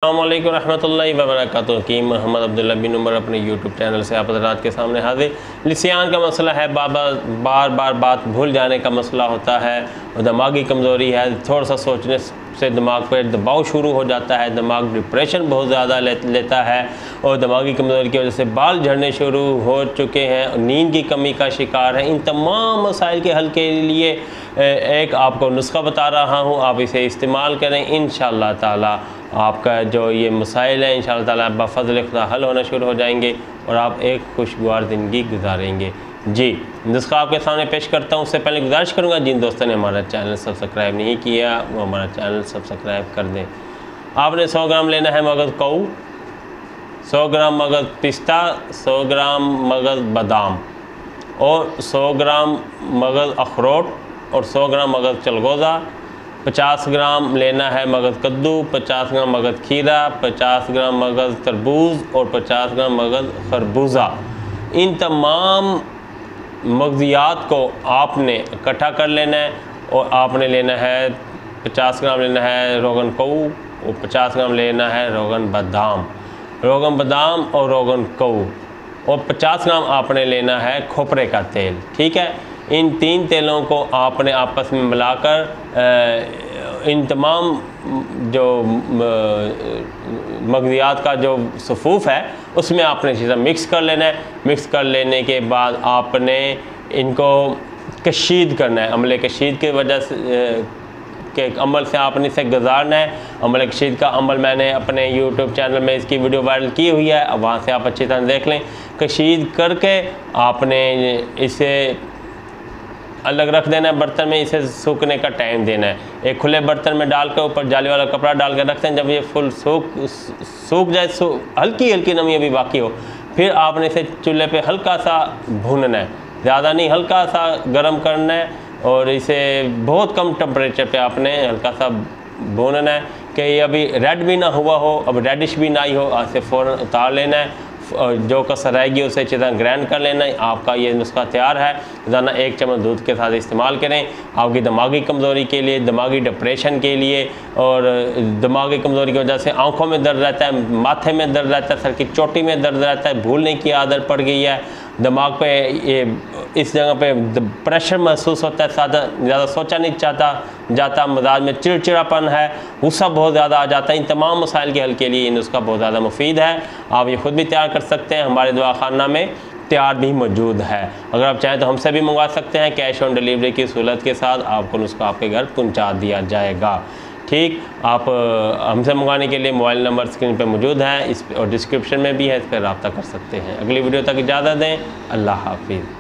अस्सलामुअलैकुम रहमतुल्लाहि व बरकातुहू की मोहम्मद अब्दुल्ला बिन उमर अपने यूट्यूब चैनल से आप हज़रात के सामने हाजिर। लिसियान का मसला है, बार बार बात भूल जाने का मसला होता है और दिमागी कमज़ोरी है। थोड़ा सा सोचने से दिमाग पर दबाव शुरू हो जाता है, दिमाग डिप्रेशन बहुत ज़्यादा लेता है और दिमागी कमज़ोरी की वजह से बाल झड़ने शुरू हो चुके हैं, नींद की कमी का शिकार है। इन तमाम मसाइल के हल के लिए एक आपको नुस्खा बता रहा हूँ, आप इसे इस्तेमाल करें। इंशाअल्लाह ताला आपका जो ये मसाइल है इंशाअल्लाह ताला बफ़ज़ल खुदा हल होना शुरू हो जाएंगे और आप एक खुशगवार ज़िंदगी गुजारेंगे। जी, नुस्खा आपके सामने पेश करता हूँ। उससे पहले गुजारिश करूँगा जिन दोस्तों ने हमारा चैनल सब्सक्राइब नहीं किया वो हमारा चैनल सब्सक्राइब कर दें। आपने 100 ग्राम लेना है मगज़ कऊ, 100 ग्राम मगज़ पिस्ता, 100 ग्राम मगज़ बादाम और 100 ग्राम मगज़ अखरोट और 100 ग्राम मगज़ चलगोज़ा। 50 ग्राम लेना है मगज़ कद्दू, 50 ग्राम मगज़ खीरा, 50 ग्राम मगज़ तरबूज और 50 ग्राम मगज़ खरबूजा। इन तमाम मगज़ियात को आपने इकट्ठा कर लेना है और आपने लेना है 50 ग्राम लेना है रोगन कऊ और 50 ग्राम लेना है रोगन बादाम और रोगन कऊ और 50 ग्राम आपने लेना है खोपरे का तेल। ठीक है, इन तीन तेलों को आपने आपस में मिलाकर इन तमाम जो मगज़ियात का जो सफ़ूफ़ है उसमें आपने चीज़ें मिक्स कर लेना है। मिक्स कर लेने के बाद आपने इनको कशीद करना है। अमले कशीद की वजह से के अमल से आपने इसे गुजारना है। अमल कशीद का अमल मैंने अपने यूट्यूब चैनल में इसकी वीडियो वायरल की हुई है, अब वहाँ से आप अच्छी तरह देख लें। कशीद करके आपने इसे अलग रख देना है बर्तन में, इसे सूखने का टाइम देना है। एक खुले बर्तन में डाल कर ऊपर जाली वाला कपड़ा डाल कर रखते हैं। जब ये फुल सूख जाए, हल्की हल्की नमी अभी बाकी हो, फिर आपने इसे चूल्हे पे हल्का सा भूनना है, ज़्यादा नहीं, हल्का सा गर्म करना है और इसे बहुत कम टेम्परेचर पे आपने हल्का सा भूनना है कि ये अभी रेड भी ना हुआ हो, अब रेडिश भी ना ही हो, इसे फ़ौरन उतार लेना है और जो कसर रहेगी उसे अच्छी तरह ग्राइंड कर लेना है। आपका ये नुस्खा तैयार है। रोज़ाना 1 चम्मच दूध के साथ इस्तेमाल करें। आपकी दिमागी कमज़ोरी के लिए, दिमागी डिप्रेशन के लिए और दिमागी कमज़ोरी की वजह से आँखों में दर्द रहता है, माथे में दर्द रहता है, सर की चोटी में दर्द रहता है, भूलने की आदत पड़ गई है, दिमाग पे ये इस जगह पे प्रेशर महसूस होता है, ज़्यादा सोचा नहीं जाता, मिजाज में चिड़चिड़ापन है, गुस्सा बहुत ज़्यादा आ जाता है। इन तमाम मसाइल के हल के लिए ये नुस्खा बहुत ज़्यादा मुफीद है। आप ये ख़ुद भी तैयार कर सकते हैं, हमारे दवाखाना में तैयार भी मौजूद है। अगर आप चाहें तो हमसे भी मंगवा सकते हैं, कैश ऑन डिलीवरी की सहूलत के साथ आपको नुस्खा आपके घर पहुँचा दिया जाएगा। ठीक, आप हमसे मंगवाने के लिए मोबाइल नंबर स्क्रीन पे मौजूद है, इस और डिस्क्रिप्शन में भी है, इस पर रब्ता कर सकते हैं। अगली वीडियो तक इजाज़त दें। अल्लाह हाफिज़।